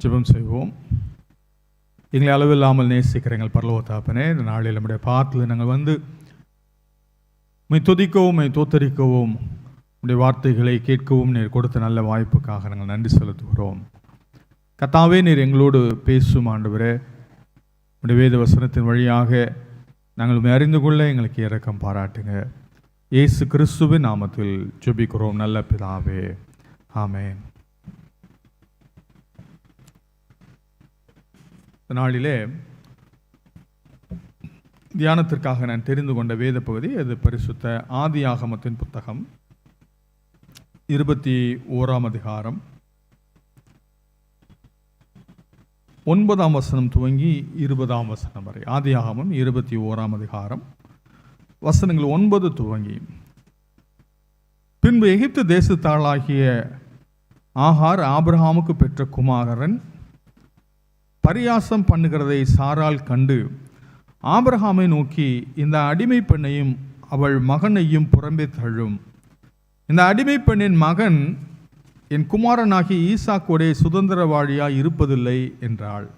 ஜெபம் செய்வோம். எங்களை அளவில்லாமல் நேசிக்கிற எங்கள் பரலோக தகப்பனே, இந்த நாளில் நம்முடைய பாத்தில் நாங்கள் வந்து உம்மை துதிக்கவும் உம்மை தோத்தரிக்கவும் உம்முடைய வார்த்தைகளை கேட்கவும் நீர் கொடுத்த நல்ல வாய்ப்புக்காக நாங்கள் நன்றி செலுத்துகிறோம். கர்த்தாவே, நீர் எங்களோடு பேசும் ஆண்டவரே, உம்முடைய வேத வசனத்தின் வழியாக நாங்கள் உம்மை அறிந்து கொள்ள எங்களுக்கு இரக்கம் பாராட்டுங்க. இயேசு கிறிஸ்துவின் நாமத்தில் ஜெபிக்கிறோம் நல்ல பிதாவே, ஆமென். நாளிலே தியானத்திற்காக நான் தெரிந்து கொண்ட வேத பகுதி அது பரிசுத்த ஆதியாகமத்தின் புத்தகம் 21ஆம் அதிகாரம் 9ஆம் வசனம் துவங்கி 20ஆம் வசனம் வரை. ஆதியாகமம் 21ஆம் அதிகாரம் வசனங்கள் 9 துவங்கி. பின்பு எகிப்து தேசத்தாளாகிய ஆகார் ஆபிரகாமுக்கு பெற்ற குமாரன் பரியாசம் பண்ணுகிறதை சாராள் கண்டு ஆபிரகாமை நோக்கி, இந்த அடிமை பெண்ணையும் அவள் மகனையும் புறம்பே தள்ளும். இந்த அடிமை பெண்ணின் மகன் என் குமாரனாகி ஈசாக்கோடே சுதந்திரவாளியாய் இருப்பதில்லை என்றாள்.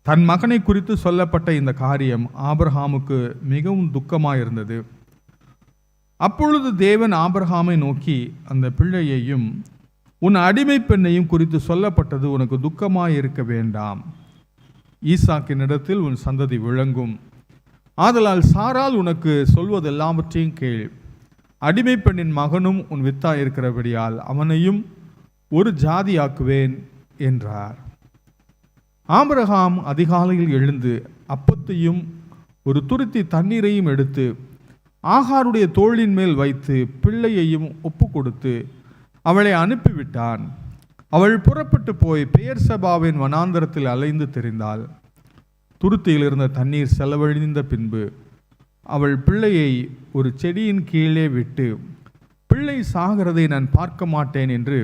தன் மகனை குறித்து சொல்லப்பட்ட இந்த காரியம் ஆபிரகாமுக்கு மிகவும் துக்கமாயிருந்தது. அப்பொழுது தேவன் ஆபிரகாமை நோக்கி, அந்த பிள்ளையையும் உன் அடிமை பெண்ணையும் குறித்து சொல்லப்பட்டது உனக்கு துக்கமாய் இருக்க வேண்டாம். ஈசாக்கின் இடத்தில் உன் சந்ததி விளங்கும். ஆதலால் சாரால் உனக்கு சொல்வதெல்லாவற்றையும் கேள். அடிமை பெண்ணின் மகனும் உன் வித்தாய் இருக்கிறபடியால் அவனையும் ஒரு ஜாதியாக்குவேன் என்றார். ஆபிரகாம் அதிகாலையில் எழுந்து அப்பத்தையும் ஒரு துருத்தி தண்ணீரையும் எடுத்து ஆகாருடைய தோளின் மேல் வைத்து பிள்ளையையும் ஒப்பு கொடுத்து அவளை அனுப்பிவிட்டான். அவள் புறப்பட்டு போய் பெயர்செபாவின் வனாந்தரத்தில் அலைந்து திரிந்தாள். துருத்தியில் இருந்த தண்ணீர் செலவழிந்த பின்பு அவள் பிள்ளையை ஒரு செடியின் கீழே விட்டு, பிள்ளை சாகிறதை நான் பார்க்க மாட்டேன் என்று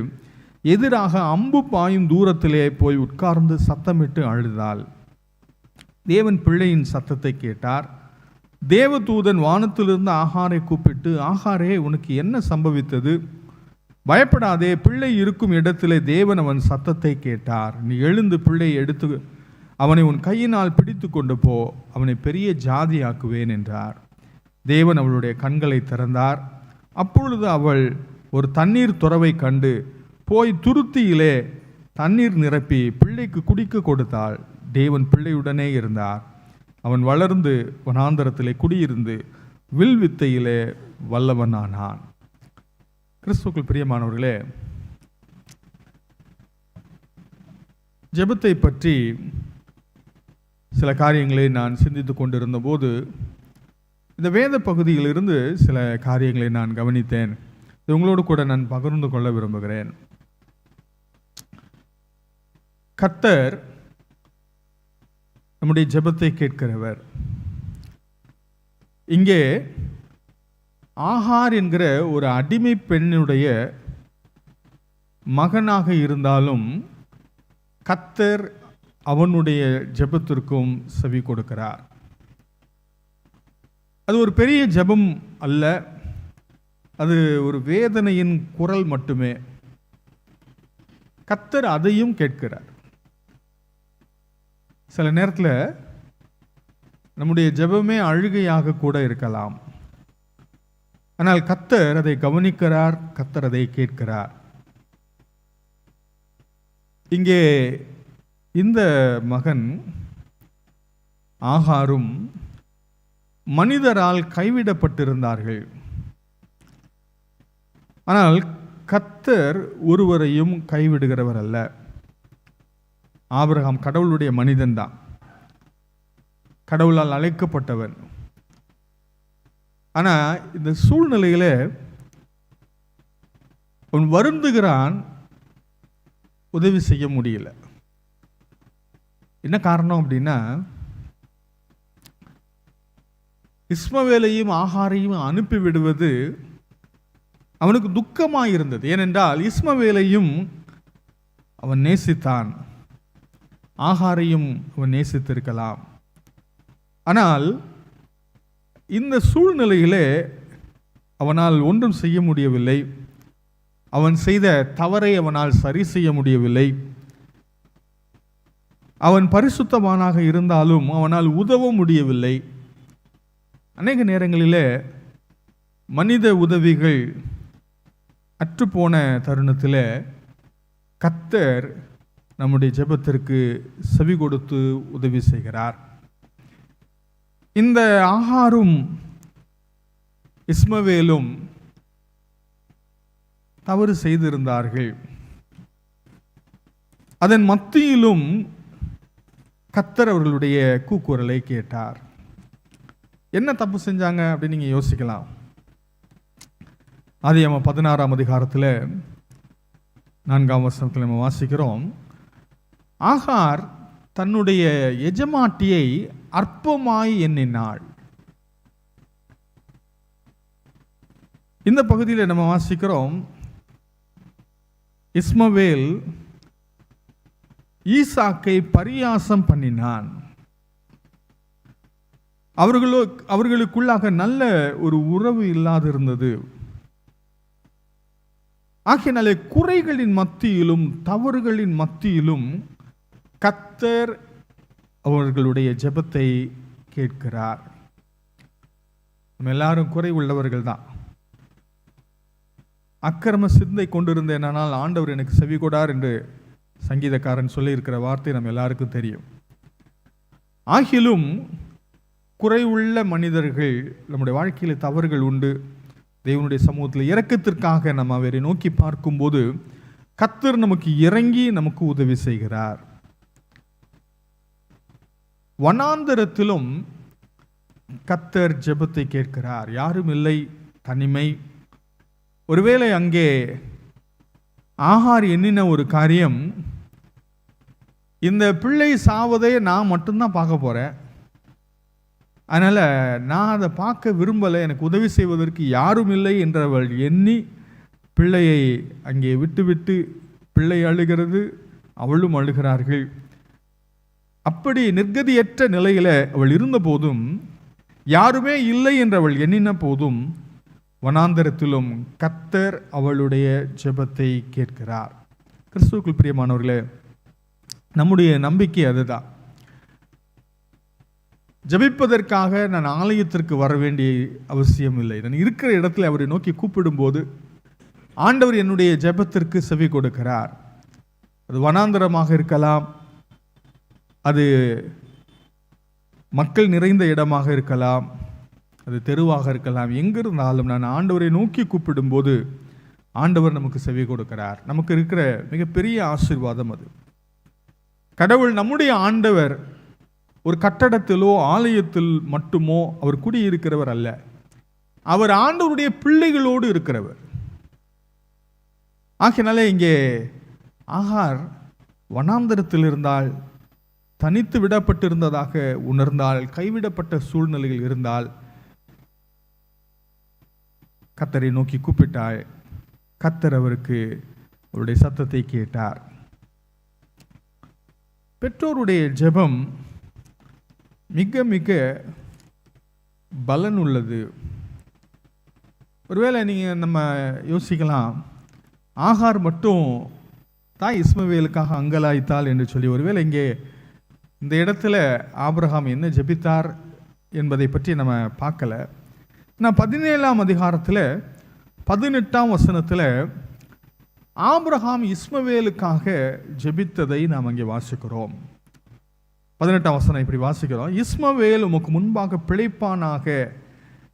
எதிராக அம்பு பாயும் தூரத்திலே போய் உட்கார்ந்து சத்தமிட்டு அழுதாள். தேவன் பிள்ளையின் சத்தத்தை கேட்டார். தேவதூதன் வானத்திலிருந்து ஆகாரை கூப்பிட்டு, ஆகாரே, உனக்கு என்ன சம்பவித்தது? பயப்படாதே, பிள்ளை இருக்கும் இடத்திலே தேவன் அவன் சத்தத்தை கேட்டார். நீ எழுந்து பிள்ளையை எடுத்து அவனை உன் கையினால் பிடித்து கொண்டு போ, அவனை பெரிய ஜாதியாக்குவேன் என்றார். தேவன் அவளுடைய கண்களை திறந்தார். அப்பொழுது அவள் ஒரு தண்ணீர் துறவை கண்டு போய் துருத்தியிலே தண்ணீர் நிரப்பி பிள்ளைக்கு குடிக்க கொடுத்தாள். தேவன் பிள்ளையுடனே இருந்தார். அவன் வளர்ந்து வனாந்தரத்திலே குடியிருந்து வில் வித்தையிலே வல்லவனானான். கிறிஸ்துவுக்குள் பிரியமானவர்களே, ஜெபத்தை பற்றி சில காரியங்களை நான் சிந்தித்து கொண்டிருந்த போது இந்த வேத பகுதியிலிருந்து சில காரியங்களை நான் கவனித்தேன். இது உங்களோடு கூட நான் பகிர்ந்து கொள்ள விரும்புகிறேன். கர்த்தர் நம்முடைய ஜெபத்தை கேட்கிறவர். இங்கே ஆகார் என்கிற ஒரு அடிமை பெண்ணுடைய மகனாக இருந்தாலும் கர்த்தர் அவனுடைய ஜெபத்திற்கும் செவி கொடுக்கிறார். அது ஒரு பெரிய ஜெபம் அல்ல, அது ஒரு வேதனையின் குரல் மட்டுமே. கர்த்தர் அதையும் கேட்கிறார். சில நேரத்தில் நம்முடைய ஜெபமே அழுகையாக கூட இருக்கலாம். ஆனால் கர்த்தர் அதை கவனிக்கிறார், கர்த்தர் அதை கேட்கிறார். இங்கே இந்த மகன் ஆகாரும் மனிதரால் கைவிடப்பட்டிருந்தார்கள். ஆனால் கர்த்தர் ஒருவரையும் கைவிடுகிறவர் அல்ல. ஆபிரகாம் கடவுளுடைய மனிதன்தான், கடவுளால் அழைக்கப்பட்டவன். ஆனால் இந்த சூழ்நிலையில் அவன் வருந்துகிறான், உதவி செய்ய முடியல. என்ன காரணம் அப்படின்னா, இஸ்மவேலையும் ஆகாரையும் அனுப்பிவிடுவது அவனுக்கு துக்கமாக இருந்தது. ஏனென்றால் இஸ்மவேலையும் அவன் நேசித்தான், ஆகாரையும் அவன் நேசித்திருக்கலாம். ஆனால் இந்த சூழ்நிலையிலே அவனால் ஒன்றும் செய்ய முடியவில்லை. அவன் செய்த தவறை அவனால் சரி செய்ய முடியவில்லை. அவன் பரிசுத்தவானாக இருந்தாலும் அவனால் உதவ முடியவில்லை. அநேக நேரங்களிலே மனித உதவிகள் அற்றுப்போன தருணத்தில் கர்த்தர் நம்முடைய ஜெபத்திற்கு செவி கொடுத்து உதவி செய்கிறார். இந்த ஆகாரும் இஸ்மவேலும் தவறு செய்திருந்தார்கள். அதன் மத்தியிலும் கர்த்தர் அவர்களுடைய கூக்குரலை கேட்டார். என்ன தப்பு செஞ்சாங்க அப்படின்னு நீங்கள் யோசிக்கலாம். ஆதியாகமம் 16ஆம் அதிகாரத்தில் 4ஆம் வசனத்தில் நம்ம வாசிக்கிறோம், ஆகார் தன்னுடைய எஜமாட்டியை அற்பமாய் எண்ணினாள். இந்த பகுதியில் நம்ம வாசிக்கிறோம், இஸ்மவேல் ஈசாக்கை பரியாசம் பண்ணினான். அவர்களுக்குள்ளாக நல்ல ஒரு உறவு இல்லாது இருந்தது. ஆகையினாலே குறைகளின் மத்தியிலும் தவறுகளின் மத்தியிலும் கர்த்தர் அவர்களுடைய ஜெபத்தை கேட்கிறார். நம்ம எல்லாரும் குறை உள்ளவர்கள் தான். அக்கிரம சிந்தை கொண்டிருந்தேனால் ஆண்டவர் எனக்கு செவி கொடார் என்று சங்கீதக்காரன் சொல்லியிருக்கிற வார்த்தை நம்ம எல்லாருக்கும் தெரியும். ஆகிலும் குறைவுள்ள மனிதர்கள், நம்முடைய வாழ்க்கையில் தவறுகள் உண்டு. தேவனுடைய சமூகத்தில் இரக்கத்திற்காக நம்ம அவரை நோக்கி பார்க்கும்போது கர்த்தர் நமக்கு இறங்கி நமக்கு உதவி செய்கிறார். வனாந்தரத்திலும் கர்த்தர் ஜெபத்தை கேட்கிறார். யாரும் இல்லை, தனிமை. ஒருவேளை அங்கே ஆகார் எண்ணின ஒரு காரியம், இந்த பிள்ளை சாவதை நான் மட்டும்தான் பார்க்க போகிறேன், அதனால் நான் அதை பார்க்க விரும்பலை, எனக்கு உதவி செய்வதற்கு யாரும் இல்லை என்றவள் எண்ணி பிள்ளையை அங்கே விட்டுவிட்டு பிள்ளை அழுகிறது, அவளும் அழுகிறார்கள். அப்படி நிர்கதியற்ற நிலையில் அவள் இருந்த போதும், யாருமே இல்லை என்றவள் எண்ணின போதும், வனாந்தரத்திலும் கர்த்தர் அவளுடைய ஜெபத்தை கேட்கிறார். கிறிஸ்துவுக்குள் பிரியமானவர்களே, நம்முடைய நம்பிக்கை அதுதான். ஜெபிப்பதற்காக நான் ஆலயத்திற்கு வர வேண்டிய அவசியம் இல்லை. நான் இருக்கிற இடத்துல அவரை நோக்கி கூப்பிடும்போது ஆண்டவர் என்னுடைய ஜெபத்திற்கு செவி கொடுக்கிறார். அது வனாந்தரமாக இருக்கலாம், அது மக்கள் நிறைந்த இடமாக இருக்கலாம், அது தெருவாக இருக்கலாம். எங்கிருந்தாலும் நான் ஆண்டவரை நோக்கி கூப்பிடும்போது ஆண்டவர் நமக்கு செவி கொடுக்கிறார். நமக்கு இருக்கிற மிகப்பெரிய ஆசீர்வாதம் அது. கடவுள் நம்முடைய ஆண்டவர் ஒரு கட்டடத்திலோ ஆலயத்தில் மட்டுமோ அவர் குடியிருக்கிறவர் அல்ல. அவர் ஆண்டவருடைய பிள்ளைகளோடு இருக்கிறவர். ஆகையினாலே இங்கே ஆகார் வனாந்தரத்தில் இருந்தால், தனித்து விடப்பட்டிருந்ததாக உணர்ந்தால், கைவிடப்பட்ட சூழ்நிலையில் இருந்தால், கர்த்தரை நோக்கி கூப்பிட்டாள். கர்த்தர் அவருக்கு அவருடைய சத்தத்தை கேட்டார். பெற்றோருடைய ஜெபம் மிக மிக பலன் உள்ளது. ஒருவேளை நீங்கள் நம்ம யோசிக்கலாம், ஆகார் மட்டும் தாய் இஸ்மவேலுக்காக அங்கலாய்த்தாள் என்று சொல்லி. ஒருவேளை இங்கே இந்த இடத்துல ஆபிரகாம் என்ன ஜெபித்தார் என்பதை பற்றி நம்ம பார்க்கல. நான் 17ஆம் அதிகாரத்தில் 18ஆம் வசனத்தில் ஆபிரகாம் இஸ்மவேலுக்காக ஜெபித்ததை நாம் அங்கே வாசிக்கிறோம். 18ஆம் வசனம் இப்படி வாசிக்கிறோம், இஸ்மவேல் உமக்கு முன்பாக பிழைப்பானாக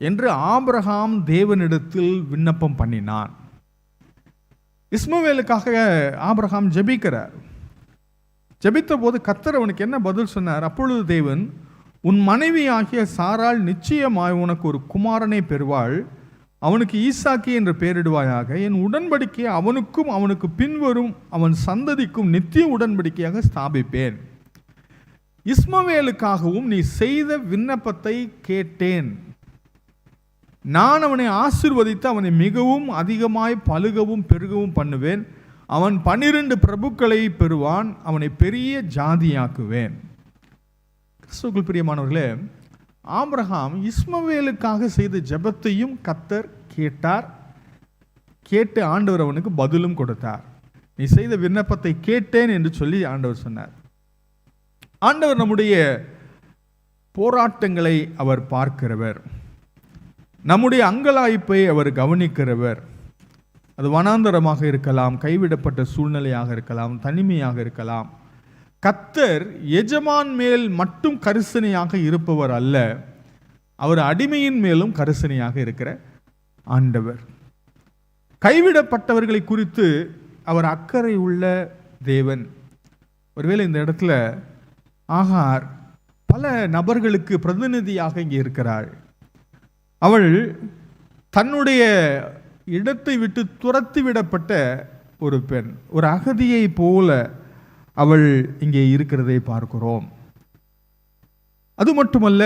என்று ஆபிரகாம் தேவனிடத்தில் விண்ணப்பம் பண்ணினான். இஸ்மவேலுக்காக ஆபிரகாம் ஜெபிக்கிறார். ஜெபித்த போது கர்த்தர் அவனுக்கு என்ன பதில் சொன்னார்? அப்பொழுது தேவன், உன் மனைவி ஆகிய சாராள் நிச்சயமாய் உனக்கு ஒரு குமாரனை பெறுவாள், அவனுக்கு ஈசாக்கி என்று பெயரிடுவாயாக. என் உடன்படிக்கை அவனுக்கும் அவனுக்கு பின்வரும் அவன் சந்ததிக்கும் நித்திய உடன்படிக்கையாக ஸ்தாபிப்பேன். இஸ்மவேலுக்காகவும் நீ செய்த விண்ணப்பத்தை கேட்டேன். நான் அவனை ஆசீர்வதித்து அவனை மிகவும் அதிகமாய் பலுகவும் பெருகவும் பண்ணுவேன். அவன் 12 பிரபுக்களை பெறுவான், அவனை பெரிய ஜாதியாக்குவேன். கிறிஸ்துவுக்குள் பிரியமானவர்களே, ஆபிரகாம் இஸ்மவேலுக்காக செய்த ஜெபத்தையும் கர்த்தர் கேட்டார். கேட்டு ஆண்டவர் அவனுக்கு பதிலும் கொடுத்தார். நீ செய்த விண்ணப்பத்தை கேட்டேன் என்று சொல்லி ஆண்டவர் சொன்னார். ஆண்டவர் நம்முடைய போராட்டங்களை அவர் பார்க்கிறவர், நம்முடைய அங்கலாய்ப்பை அவர் கவனிக்கிறவர். அது வனாந்தரமாக இருக்கலாம், கைவிடப்பட்ட சூழ்நிலையாக இருக்கலாம், தனிமையாக இருக்கலாம். கர்த்தர் எஜமான் மேல் மட்டும் கரிசனையாக இருப்பவர் அல்ல, அவர் அடிமையின் மேலும் கரிசனையாக இருக்கிற ஆண்டவர். கைவிடப்பட்டவர்களை குறித்து அவர் அக்கறை உள்ள தேவன். ஒருவேளை இந்த இடத்துல ஆகார் பல நபர்களுக்கு பிரதிநிதியாக இங்கே இருக்கிறாள். அவள் தன்னுடைய இடத்தை விட்டு துரத்தி விடப்பட்ட ஒரு பெண், ஒரு அகதியை போல அவள் இங்கே இருக்கிறதை பார்க்கிறோம். அது மட்டுமல்ல,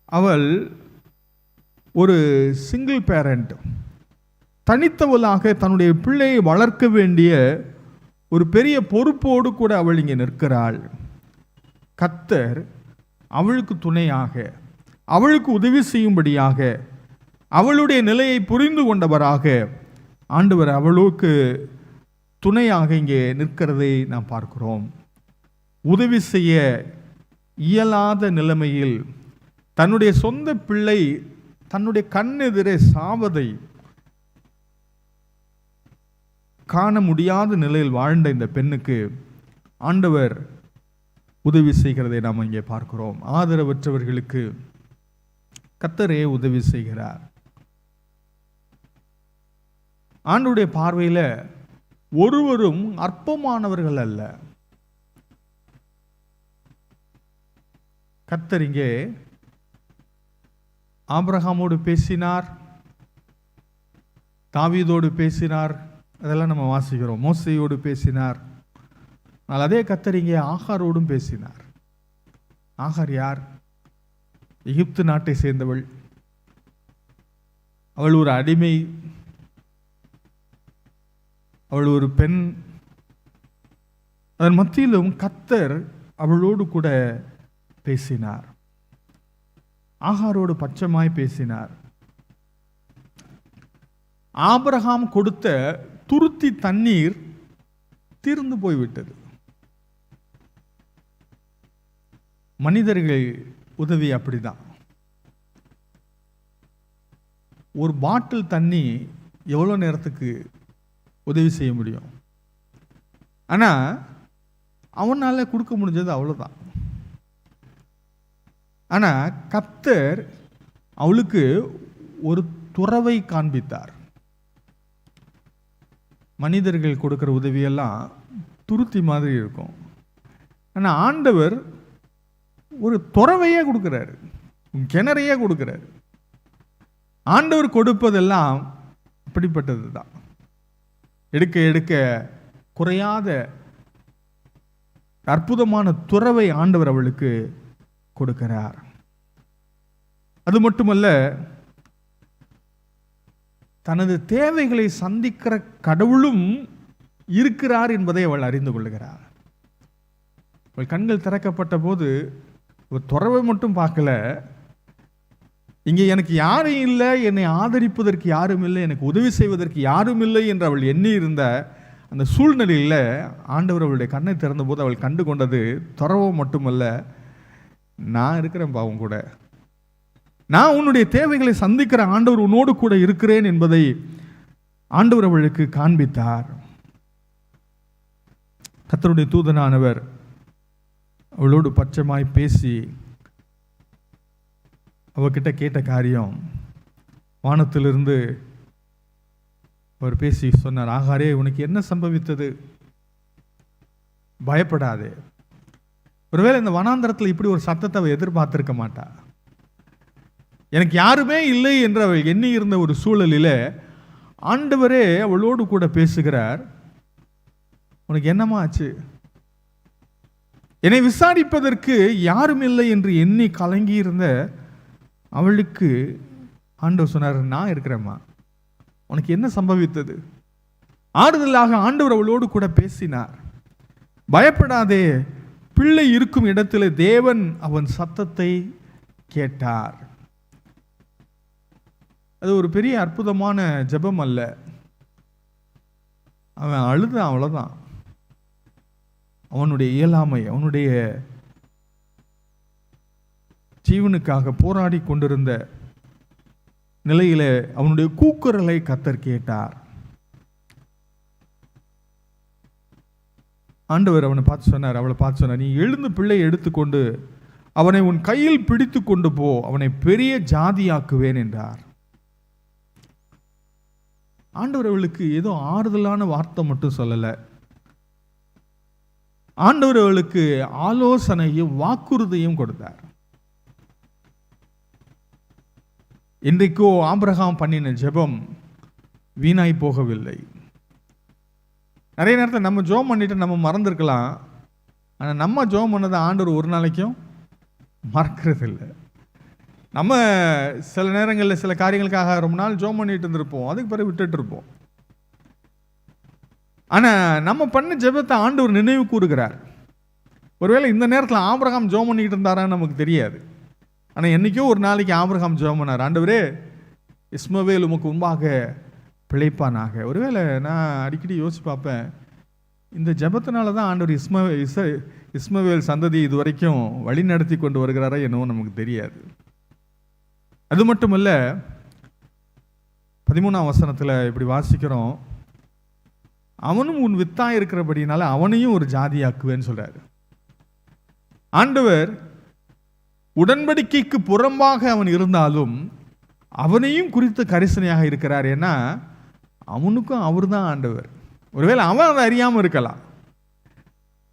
அவள் ஒரு சிங்கிள் பேரண்ட், தனித்தவளாக தன்னுடைய பிள்ளையை வளர்க்க வேண்டிய ஒரு பெரிய பொறுப்போடு கூட அவள் இங்கே நிற்கிறாள். கர்த்தர் அவளுக்கு துணையாக, அவளுக்கு உதவி செய்யும்படியாக, அவளுடைய நிலையை புரிந்து கொண்டவராக ஆண்டவர் அவளுக்கு துணையாக இங்கே நிற்கிறதை நாம் பார்க்கிறோம். உதவி செய்ய இயலாத நிலைமையில் தன்னுடைய சொந்த பிள்ளை தன்னுடைய கண்ணெதிரே சாவதை காண முடியாத நிலையில் வாழ்ந்த இந்த பெண்ணுக்கு ஆண்டவர் உதவி செய்கிறதை நாம் இங்கே பார்க்கிறோம். ஆதரவற்றவர்களுக்கு கர்த்தரே உதவி செய்கிறார். ஆண்டவருடைய பார்வையில் ஒருவரும் அற்பமானவர்கள் அல்ல. கர்த்தர் இங்கே ஆபிரகாமோடு பேசினார், தாவீதோடு பேசினார், அதெல்லாம் நம்ம வாசிக்கிறோம். மோசேயோடு பேசினார். ஆனால் அதே கர்த்தர் இங்கே ஆகாரோடும் பேசினார். ஆகார் யார்? எகிப்து நாட்டை சேர்ந்தவள். அவள் ஒரு அடிமை, அவள் ஒரு பெண். அதன் மத்தியிலும் கர்த்தர் அவளோடு கூட பேசினார். ஆகாரோடு பட்சமாய் பேசினார். ஆபிரகாம் கொடுத்த துருத்தி தண்ணீர் தீர்ந்து போய்விட்டது. மனிதர்கள் உதவி அப்படிதான். ஒரு பாட்டில் தண்ணி எவ்வளோ நேரத்துக்கு உதவி செய்ய முடியும்? ஆனால் அவனால் கொடுக்க முடிஞ்சது அவ்வளோதான். ஆனால் கர்த்தர் அவளுக்கு ஒரு துறவை காண்பித்தார். மனிதர்கள் கொடுக்குற உதவியெல்லாம் துருத்தி மாதிரி இருக்கும். ஆனால் ஆண்டவர் ஒரு துறவையே கொடுக்குறாரு, கிணறையே கொடுக்குறாரு. ஆண்டவர் கொடுப்பதெல்லாம் அப்படிப்பட்டது தான். எடுக்க எடுக்க குறையாத அற்புதமான துறவை ஆண்டவர் அவளுக்கு கொடுக்கிறார். அது மட்டுமல்ல, தனது தேவைகளை சந்திக்கிற கடவுளும் இருக்கிறார் என்பதை அவள் அறிந்து கொள்கிறார். அவள் கண்கள் திறக்கப்பட்ட போது துறவை மட்டும் பார்க்கல, இங்கே எனக்கு யாரும் இல்லை, என்னை ஆதரிப்பதற்கு யாரும் இல்லை, எனக்கு உதவி செய்வதற்கு யாரும் இல்லை என்று அவள் எண்ணி இருந்த அந்த சூழ்நிலையில் ஆண்டவர் அவளுடைய கண்ணை திறந்த போது அவள் கண்டு கொண்டது துறவை மட்டுமல்ல, நான் இருக்கிறேன் பாவம் கூட, நான் உன்னுடைய தேவைகளை சந்திக்கிற ஆண்டவர் உன்னோடு கூட இருக்கிறேன் என்பதை ஆண்டவர் அவளுக்கு காண்பித்தார். கர்த்தருடைய தூதனானவர் அவளோடு பட்சமாய் பேசி அவகிட்ட கேட்ட காரியம், வானத்திலிருந்து அவர் பேசி சொன்னார், ஆகாரே உனக்கு என்ன சம்பவித்தது? பயப்படாதே. ஒருவேளை இந்த வனாந்தரத்தில் இப்படி ஒரு சத்தத்தை அவள் எதிர்பார்த்திருக்க மாட்டா. எனக்கு யாருமே இல்லை என்று அவள் எண்ணி இருந்த ஒரு சூழலில் ஆண்டவரே அவளோடு கூட பேசுகிறார். உனக்கு என்னமா ஆச்சு? என்னை விசாரிப்பதற்கு யாரும் இல்லை என்று எண்ணி கலங்கி இருந்த அவளுக்கு ஆண்டவர் சொன்னார், நான் இருக்கிறேம்மா, உனக்கு என்ன சம்பவித்தது? ஆறுதலாக ஆண்டவர் அவளோடு கூட பேசினார். பயப்படாதே, பிள்ளை இருக்கும் இடத்துல தேவன் அவன் சத்தத்தை கேட்டார். அது ஒரு பெரிய அற்புதமான ஜெபம் அல்ல. அவன் அழுதான், அவ்வளோதான். அவனுடைய இயலாமை, அவனுடைய ஜீவனுக்காக போராடி கொண்டிருந்த நிலையில அவனுடைய கூக்குரலை கர்த்தர் கேட்டார். ஆண்டவர் அவனை பார்த்து சொன்னார், அவளை பார்த்து சொன்னார், நீ எழுந்து பிள்ளையை எடுத்துக்கொண்டு அவனை உன் கையில் பிடித்து கொண்டு போ, அவனை பெரிய ஜாதியாக்குவேன் என்றார். ஆண்டவர் அவளுக்கு ஏதோ ஆறுதலான வார்த்தை மட்டும் சொல்லலை, ஆண்டவர் அவளுக்கு ஆலோசனையும் வாக்குறுதியும் கொடுத்தார். இன்றைக்கோ ஆபிரகாம் பண்ணின ஜெபம் வீணாய் போகவில்லை. நிறைய நேரத்தில் நம்ம ஜெபம் பண்ணிட்டு நம்ம மறந்துருக்கலாம், ஆனால் நம்ம ஜெபம் பண்ணதை ஆண்டவர் ஒரு நாளைக்கும் மறக்கிறது இல்லை. நம்ம சில நேரங்களில் சில காரியங்களுக்காக ரொம்ப நாள் ஜெபம் பண்ணிட்டு இருந்திருப்போம், அதுக்கு பிறகு விட்டுட்டு இருப்போம். ஆனால் நம்ம பண்ண ஜெபத்தை ஆண்டவர் நினைவு கூறுகிறார். ஒருவேளை இந்த நேரத்தில் ஆபிரகாம் ஜெபம் பண்ணிக்கிட்டு இருந்தாரான்னு நமக்கு தெரியாது. ஆனால் என்றைக்கோ ஒரு நாளைக்கு ஆபிரகாம் ஜெபம் பண்ணார், ஆண்டவரே இஸ்மவேல் உமக்கு முன்பாக பிழைப்பானாக. ஒருவேளை நான் அடிக்கடி யோசிச்சு பார்ப்பேன், இந்த ஜெபத்தினால தான் ஆண்டவர் இஸ்மவேல் சந்ததி இது வரைக்கும் வழி நடத்தி கொண்டு வருகிறாரா என்னவோ நமக்கு தெரியாது. அது மட்டுமல்ல, 13ஆம் வசனத்தில் இப்படி வாசிக்கிறோம், அவனும் உன் வித்தா இருக்கிறபடினால அவனையும் ஒரு ஜாதியாக்குவேன்னு சொல்றாரு. ஆண்டவர் உடன்படிக்கைக்கு புறம்பாக அவன் இருந்தாலும் அவனையும் குறித்து கரிசனையாக இருக்கிறார். ஏன்னா அவனுக்கும் அவர் தான் ஆண்டவர். ஒருவேளை அவன் அதை அறியாமல் இருக்கலாம்,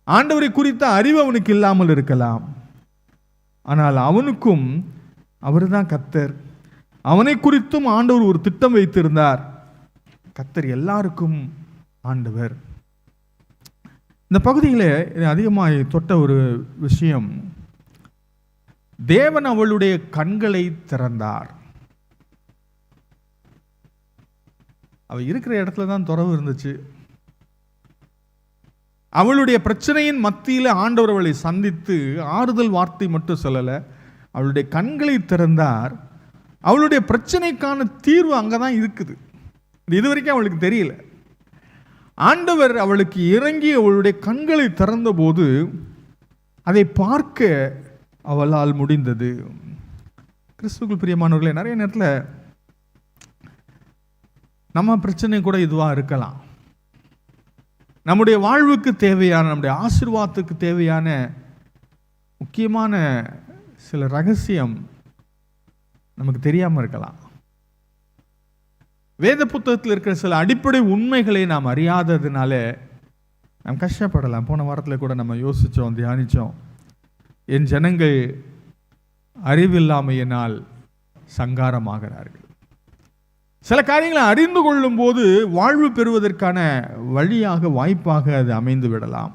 ஆண்டவரை குறித்த அறிவு அவனுக்கு இல்லாமல் இருக்கலாம், ஆனால் அவனுக்கும் அவர் தான் கர்த்தர். அவனை குறித்தும் ஆண்டவர் ஒரு திட்டம் வைத்திருந்தார். கர்த்தர் எல்லாருக்கும் ஆண்டவர். இந்த பகுதியில் அதிகமாக தொட்ட ஒரு விஷயம், தேவன் அவளுடைய கண்களை திறந்தார். அவள் இருக்கிற இடத்துல தான் துறவு இருந்துச்சு. அவளுடைய பிரச்சனையின் மத்தியில் ஆண்டவர் அவளை சந்தித்து ஆறுதல் வார்த்தை மட்டும் சொல்லலை, அவளுடைய கண்களை திறந்தார். அவளுடைய பிரச்சனைக்கான தீர்வு அங்கே தான் இருக்குது. இது வரைக்கும் அவளுக்கு தெரியல. ஆண்டவர் அவளுக்கு இறங்கி அவளுடைய கண்களை திறந்த போது அதை பார்க்க அவளால் முடிந்தது. கிறிஸ்துவுக்குள் பிரியமானவர்களே, நிறைய நேரத்தில் நம்ம பிரச்சனை கூட இதுவாக இருக்கலாம். நம்முடைய வாழ்வுக்கு தேவையான, நம்முடைய ஆசீர்வாதத்துக்கு தேவையான முக்கியமான சில ரகசியம் நமக்கு தெரியாமல் இருக்கலாம். வேத புத்தகத்தில் இருக்கிற சில அடிப்படை உண்மைகளை நாம் அறியாததுனால நாம் கஷ்டப்படலாம். போன வாரத்தில் கூட நம்ம யோசித்தோம், தியானித்தோம், என் ஜனங்கள் அறிவில்லாமையினால் சங்காரமாகிறார்கள். சில காரியங்களை அறிந்து கொள்ளும் போது வாழ்வு பெறுவதற்கான வழியாக, வாய்ப்பாக அது அமைந்து விடலாம்.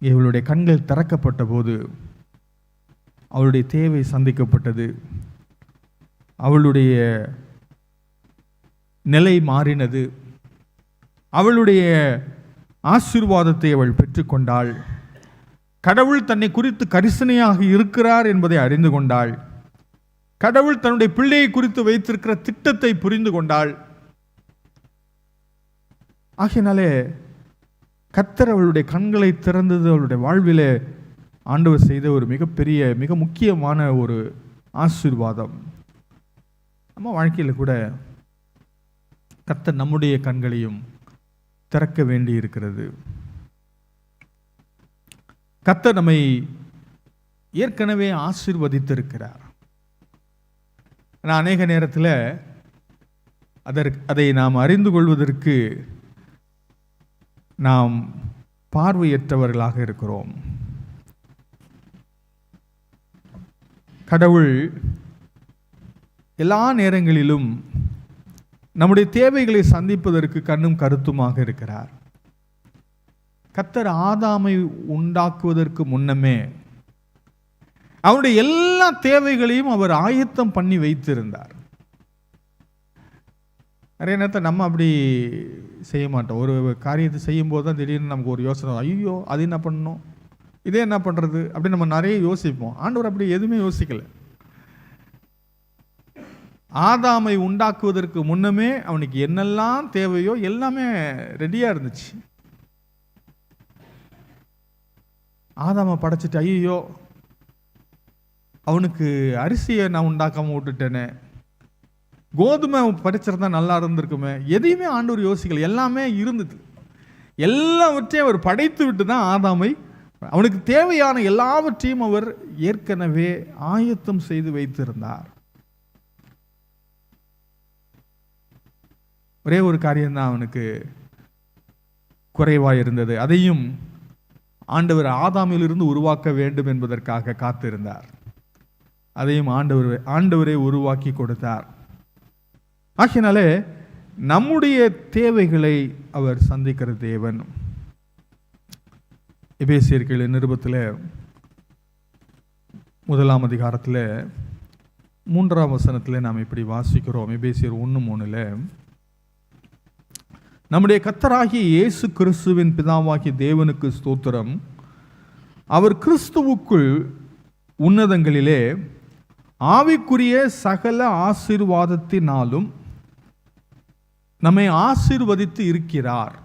இவளுடைய கண்கள் திறக்கப்பட்ட போது அவளுடைய தேவை சந்திக்கப்பட்டது, அவளுடைய நிலை மாறினது, அவளுடைய ஆசீர்வாதத்தை அவள் பெற்றுக்கொண்டாள். கடவுள் தன்னை குறித்து கரிசனையாக இருக்கிறார் என்பதை அறிந்து கொண்டாள். கடவுள் தன்னுடைய பிள்ளையை குறித்து வைத்திருக்கிற திட்டத்தை புரிந்து கொண்டாள். ஆகையினாலே கர்த்தர் அவளுடைய கண்களை திறந்தது அவளுடைய வாழ்விலே ஆண்டவர் செய்த ஒரு மிகப்பெரிய, மிக முக்கியமான ஒரு ஆசீர்வாதம். நம்ம வாழ்க்கையில் கூட கர்த்தர் நம்முடைய கண்களையும் திறக்க வேண்டி இருக்கிறது. கர்த்தர் நம்மை ஏற்கனவே ஆசீர்வதித்திருக்கிறார். ஆனால் அநேக நேரத்தில் அதை நாம் அறிந்து கொள்வதற்கு நாம் பார்வையற்றவர்களாக இருக்கிறோம். கடவுள் எல்லா நேரங்களிலும் நம்முடைய தேவைகளை சந்திப்பதற்கு கண்ணும் கருத்துமாக இருக்கிறார். கர்த்தர் ஆதாமை உண்டாக்குவதற்கு முன்னமே அவருடைய எல்லா தேவைகளையும் அவர் ஆயத்தம் பண்ணி வைத்திருந்தார். நிறைய நேரத்தை நம்ம அப்படி செய்ய மாட்டோம். ஒரு காரியத்தை செய்யும் போது தான் திடீர்னு நமக்கு ஒரு யோசனை, ஐயோ அது என்ன பண்ணணும், இதே என்ன பண்ணுறது அப்படின்னு நம்ம நிறைய யோசிப்போம். ஆண்டவர் அப்படி எதுவுமே யோசிக்கலை. ஆதாமை உண்டாக்குவதற்கு முன்னமே அவனுக்கு என்னெல்லாம் தேவையோ எல்லாமே ரெடியாக இருந்துச்சு. ஆதாமை படைச்சிட்டு, ஐயோ அவனுக்கு அரிசியை நான் உண்டாக்காமல் விட்டுட்டேனே, கோதுமை படைச்சிருந்தா நல்லா இருந்திருக்குமே, எதையுமே ஆண்டவர் யோசிக்கல. எல்லாமே இருந்தது, எல்லாவற்றையும் அவர் படைத்து விட்டு தான் ஆதாமை, அவனுக்கு தேவையான எல்லாவற்றையும் அவர் ஏற்கனவே ஆயத்தம் செய்து வைத்திருந்தார். ஒரே ஒரு காரியம்தான் அவனுக்கு குறைவாக இருந்தது. அதையும் ஆண்டவர் ஆதாமிலிருந்து உருவாக்க வேண்டும் என்பதற்காக காத்திருந்தார். அதையும் ஆண்டவரே உருவாக்கி கொடுத்தார். ஆகையினாலே நம்முடைய தேவைகளை அவர் சந்திக்கிற தேவன். எபேசியர்கள் நிருபத்தில் 1 அதிகாரத்தில் 3ஆம் வசனத்தில் நாம் இப்படி வாசிக்கிறோம். எபேசியர் 1:3, நம்முடைய கர்த்தராகிய இயேசு கிறிஸ்துவின் பிதாவாகிய தேவனுக்கு ஸ்தோத்திரம், அவர் கிறிஸ்துவுக்குள் உன்னதங்களிலே ஆவிக்குரிய சகல ஆசீர்வாதத்தினாலும் நம்மை ஆசீர்வதித்து இருக்கிறார்.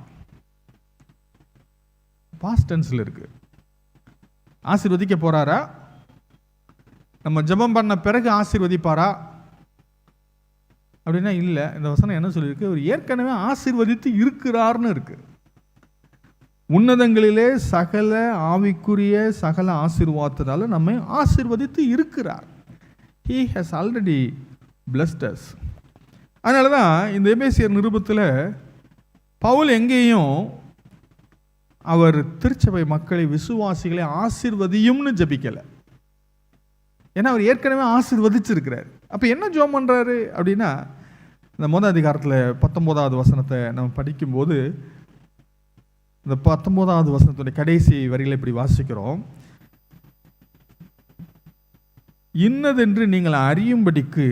பாஸ்ட் டென்ஸ்ல இருக்கு. ஆசீர்வதிக்க போறாரா? நம்ம ஜெபம் பண்ண பிறகு ஆசீர்வதிப்பாரா அப்படின்னா இல்லை. இந்த வசனம் என்ன சொல்லியிருக்கு? அவர் ஏற்கனவே ஆசீர்வதித்து இருக்கிறார்னு இருக்கு. உன்னதங்களிலே சகல ஆவிக்குரிய சகல ஆசீர்வாதத்தினால நம்மை ஆசீர்வதித்து இருக்கிறார். He has already blessed us. அதனால தான் இந்த எபேசியர் நிருபத்தில் பவுல் எங்கேயும் அவர் திருச்சபை மக்களை, விசுவாசிகளை ஆசீர்வதியும்னு ஜபிக்கலை. ஏன்னா அவர் ஏற்கனவே ஆசீர்வதிச்சிருக்கிறார். அப்போ என்ன ஜெபம் பண்ணுறாரு அப்படின்னா, இந்த 1 அதிகாரத்தில் 19வது வசனத்தை நம்ம படிக்கும்போது, இந்த 19வது வசனத்துடைய கடைசி வரிகளை இப்படி வாசிக்கிறோம். இன்னதென்று நீங்கள் அறியும்படிக்கு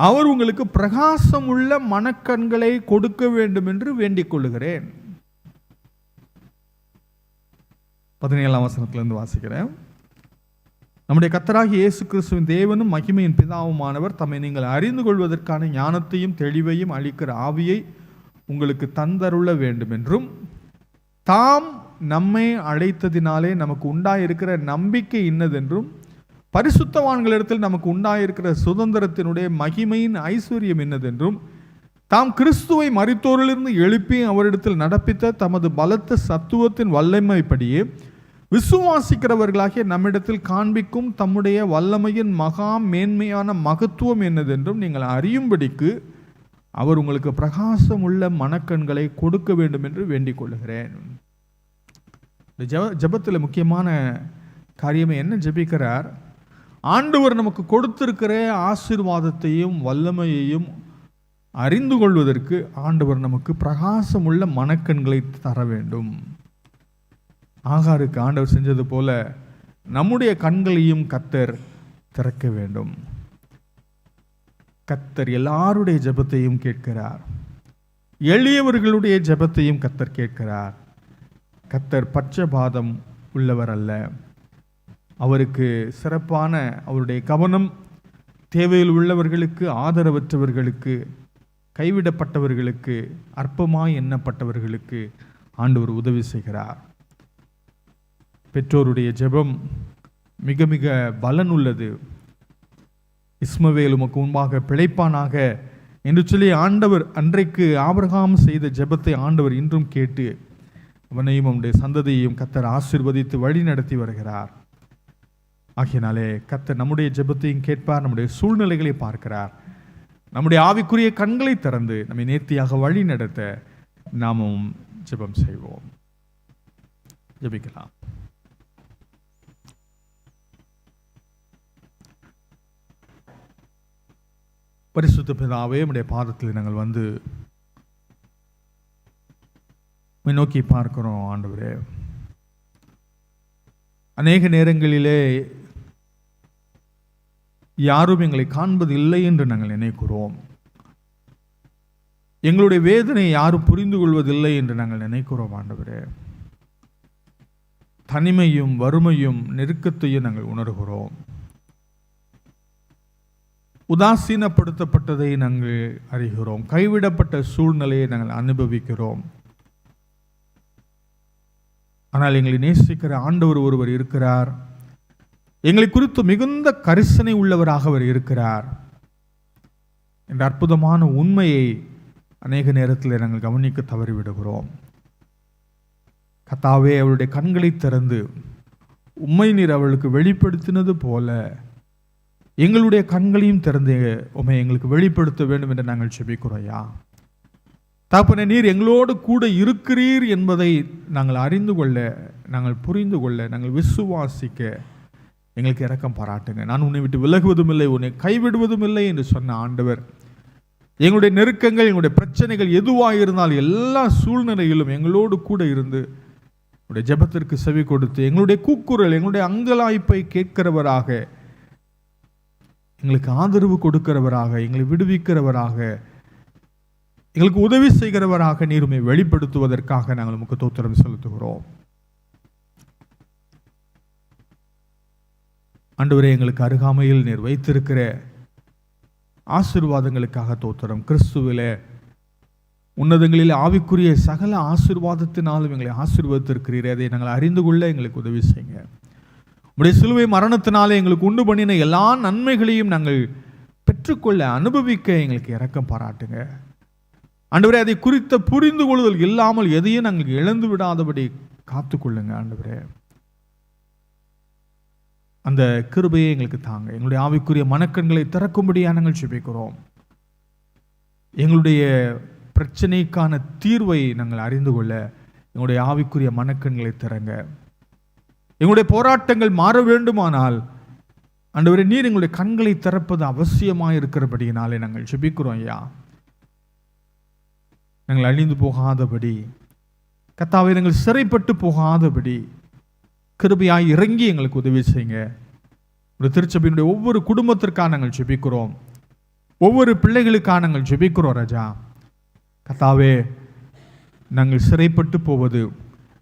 அவர் உங்களுக்கு பிரகாசம் உள்ள மனக்கண்களை கொடுக்க வேண்டும் என்று வேண்டிக் கொள்ளுகிறேன். 17ஆம் வசனத்திலிருந்து வாசிக்கிறேன். நம்முடைய கர்த்தராகிய இயேசு கிறிஸ்துவின் தேவனும் மகிமையின் பிதாவுமானவர் தம்மை நீங்கள் அறிந்து கொள்வதற்கான ஞானத்தையும் தெளிவையும் அளிக்கிற ஆவியை உங்களுக்கு தந்தருள வேண்டும் என்றும், தாம் நம்மை அழைத்ததினாலே நமக்கு உண்டாயிருக்கிற நம்பிக்கை இன்னதென்றும், பரிசுத்தவான்களிடத்தில் நமக்கு உண்டாயிருக்கிற சுதந்திரத்தினுடைய மகிமையின் ஐஸ்வர்யம் என்னதென்றும், தாம் கிறிஸ்துவை மரித்தோரிலிருந்து எழுப்பி அவரிடத்தில் நடப்பித்த தமது பலத்த சத்துவத்தின் வல்லமைப்படியே விசுவாசிக்கிறவர்களாகிய நம்மிடத்தில் காண்பிக்கும் தம்முடைய வல்லமையின் மகா மேன்மையான மகத்துவம் என்னதென்றும் நீங்கள் அறியும்படிக்கு அவர் உங்களுக்கு பிரகாசம் உள்ள மனக்கண்களை கொடுக்க வேண்டும் என்று வேண்டிக் கொள்ளுகிறேன். இந்த ஜெபத்தில் முக்கியமான காரியமே என்ன ஜெபிக்கிறார்? ஆண்டவர் நமக்கு கொடுத்திருக்கிற ஆசீர்வாதத்தையும் வல்லமையையும் அறிந்து கொள்வதற்கு ஆண்டவர் நமக்கு பிரகாசம் உள்ள மனக்கண்களை தர வேண்டும். ஆகாருக்கு ஆண்டவர் செஞ்சது போல நம்முடைய கண்களையும் கர்த்தர் திறக்க வேண்டும். கர்த்தர் எல்லாருடைய ஜெபத்தையும் கேட்கிறார். எளியவர்களுடைய ஜெபத்தையும் கர்த்தர் கேட்கிறார். கர்த்தர் பட்சபாதம் உள்ளவர் அல்ல. அவருக்கு சிறப்பான அவருடைய கவனம் தேவையில் உள்ளவர்களுக்கு, ஆதரவற்றவர்களுக்கு, கைவிடப்பட்டவர்களுக்கு, அற்பமாய் எண்ணப்பட்டவர்களுக்கு ஆண்டவர் உதவி செய்கிறார். பெற்றோருடைய ஜெபம் மிக மிக பலன் உள்ளது. இஸ்மவேல் உமக்கு முன்பாக பிழைப்பானாக என்று சொல்லி ஆண்டவர் அன்றைக்கு ஆபிரகாம் செய்த ஜெபத்தை ஆண்டவர் இன்றும் கேட்டு அவனையும் அவனுடைய சந்ததியையும் கர்த்தர் ஆசீர்வதித்து வழி நடத்தி வருகிறார். ஆகையினாலே கர்த்தர் நம்முடைய ஜெபத்தையும் கேட்பார், நம்முடைய சூழ்நிலைகளை பார்க்கிறார். நம்முடைய ஆவிக்குரிய கண்களை திறந்து நம்மை நேர்த்தியாக வழி நடத்த நாமும் ஜெபம் செய்வோம். ஜெபிக்கலாம். பரிசுத்த பிதாவே, உம்முடைய பாதத்தில் நாங்கள் வந்து நோக்கி பார்க்கிறோம். ஆண்டவரே, அநேக நேரங்களிலே யாரும் எங்களை காண்பது இல்லை என்று நாங்கள் நினைக்கிறோம். எங்களுடைய வேதனை யாரும் புரிந்து கொள்வதில்லை என்று நாங்கள் நினைக்கிறோம். ஆண்டவரே, தனிமையும் வறுமையும் நெருக்கத்தையும் நாங்கள் உணர்கிறோம். உதாசீனப்படுத்தப்பட்டதை நாங்கள் அறிகிறோம். கைவிடப்பட்ட சூழ்நிலையை நாங்கள் அனுபவிக்கிறோம். ஆனால் எங்களை நேசிக்கிற ஆண்டவர் ஒருவர் இருக்கிறார். எங்களை குறித்து மிகுந்த கரிசனை உள்ளவராக அவர் இருக்கிறார் என்ற அற்புதமான உண்மையை அநேக நேரத்தில் நாங்கள் கவனிக்க தவறிவிடுகிறோம். கர்த்தாவே, அவளுடைய கண்களை திறந்து உம்மை நீர் அவளுக்கு வெளிப்படுத்தினது போல எங்களுடைய கண்களையும் திறந்து உம்மை எங்களுக்கு வெளிப்படுத்த வேண்டும் என்று நாங்கள் ஜெபிக்கிறோம். ஐயா தகப்பனே, நீர் எங்களோடு கூட இருக்கிறீர் என்பதை நாங்கள் அறிந்து கொள்ள, நாங்கள் புரிந்து கொள்ள, நாங்கள் விசுவாசிக்க எங்களுக்கு இரக்கம் பாராட்டுங்க. நான் உன்னை விட்டு விலகுவதும் இல்லை, உன்னை கைவிடுவதும் இல்லை என்று சொன்ன ஆண்டவர், எங்களுடைய நெருக்கங்கள், எங்களுடைய பிரச்சனைகள் எதுவாக இருந்தாலும் எல்லா சூழ்நிலையிலும் எங்களோடு கூட இருந்து உடைய ஜெபத்திற்கு செவி கொடுத்து எங்களுடைய கூக்குரல், எங்களுடைய அங்கலாய்ப்பை கேட்கிறவராக, எங்களுக்கு ஆதரவு கொடுக்கிறவராக, எங்களை விடுவிக்கிறவராக, எங்களுக்கு உதவி செய்கிறவராக நீர் உம்மை வெளிப்படுத்துவதற்காக நாங்கள் உமக்கு ஸ்தோத்திரம் செலுத்துகிறோம். ஆண்டவரே, எங்களுக்கு அருகாமையில் நீர் வைத்திருக்கிற ஆசீர்வாதங்களுக்காக ஸ்தோத்திரம். கிறிஸ்துவிலே உன்னதங்களில் ஆவிக்குரிய சகல ஆசீர்வாதத்தினாலும் எங்களை ஆசீர்வதித்திருக்கிறீரே, அதை நாங்கள் அறிந்து கொள்ள எங்களுக்கு உதவி செய்யுங்க. உம்முடைய சிலுவை மரணத்தினாலே எங்களுக்கு உண்டு பண்ணின எல்லா நன்மைகளையும் நாங்கள் பெற்றுக்கொள்ள, அனுபவிக்க எங்களுக்கு இரக்கம் பாராட்டுங்க. ஆண்டவரே, அதை குறித்த புரிந்து கொள்ளுதல் இல்லாமல் எதையும் நாங்கள் இழந்து விடாதபடி காத்துக்கொள்ளுங்க. ஆண்டவரே, அந்த கிருபையை எங்களுக்கு தாங்க. எங்களுடைய ஆவிக்குரிய மனக்கண்களை திறக்கும்படியாக நாங்கள் ஜெபிக்கிறோம். எங்களுடைய பிரச்சனைக்கான தீர்வை நாங்கள் அறிந்து கொள்ள எங்களுடைய ஆவிக்குரிய மனக்கண்களை திறங்க. எங்களுடைய போராட்டங்கள் மாற வேண்டுமானால் ஆண்டவரே, நீர் எங்களுடைய கண்களை திறப்பது அவசியமாக இருக்கிறபடியினாலே நாங்கள் ஜெபிக்கிறோம். ஐயா, நாங்கள் அழிந்து போகாதபடி, கர்த்தாவே நாங்கள் சிறைப்பட்டு போகாதபடி கிருபையாய் இறங்கி எங்களுக்கு உதவி செய்யுங்க. ஒரு திருச்சபையினுடைய ஒவ்வொரு குடும்பத்திற்காக நாங்கள் ஜெபிக்கிறோம், ஒவ்வொரு பிள்ளைகளுக்காக நாங்கள் ஜெபிக்கிறோம். ராஜா கர்த்தாவே, நாங்கள் சிறைப்பட்டு போவது,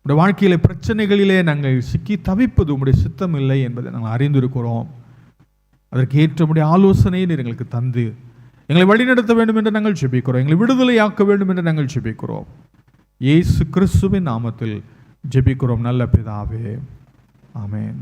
உடைய வாழ்க்கையில பிரச்சனைகளிலே நாங்கள் சிக்கி தவிப்பது உம்முடைய சித்தம் இல்லை என்பதை நாங்கள் அறிந்திருக்கிறோம். அதற்கு ஏற்றமுடைய ஆலோசனையை நீர் எங்களுக்கு தந்து எங்களை வழிநடத்த வேண்டும் என்று நாங்கள் ஜெபிக்கிறோம். எங்களை விடுதலையாக்க வேண்டும் என்று நாங்கள் ஜெபிக்கிறோம். இயேசு கிறிஸ்துவின் நாமத்தில் ஜெபிக்கிறோம் நல்ல பிதாவே, ஆமென்.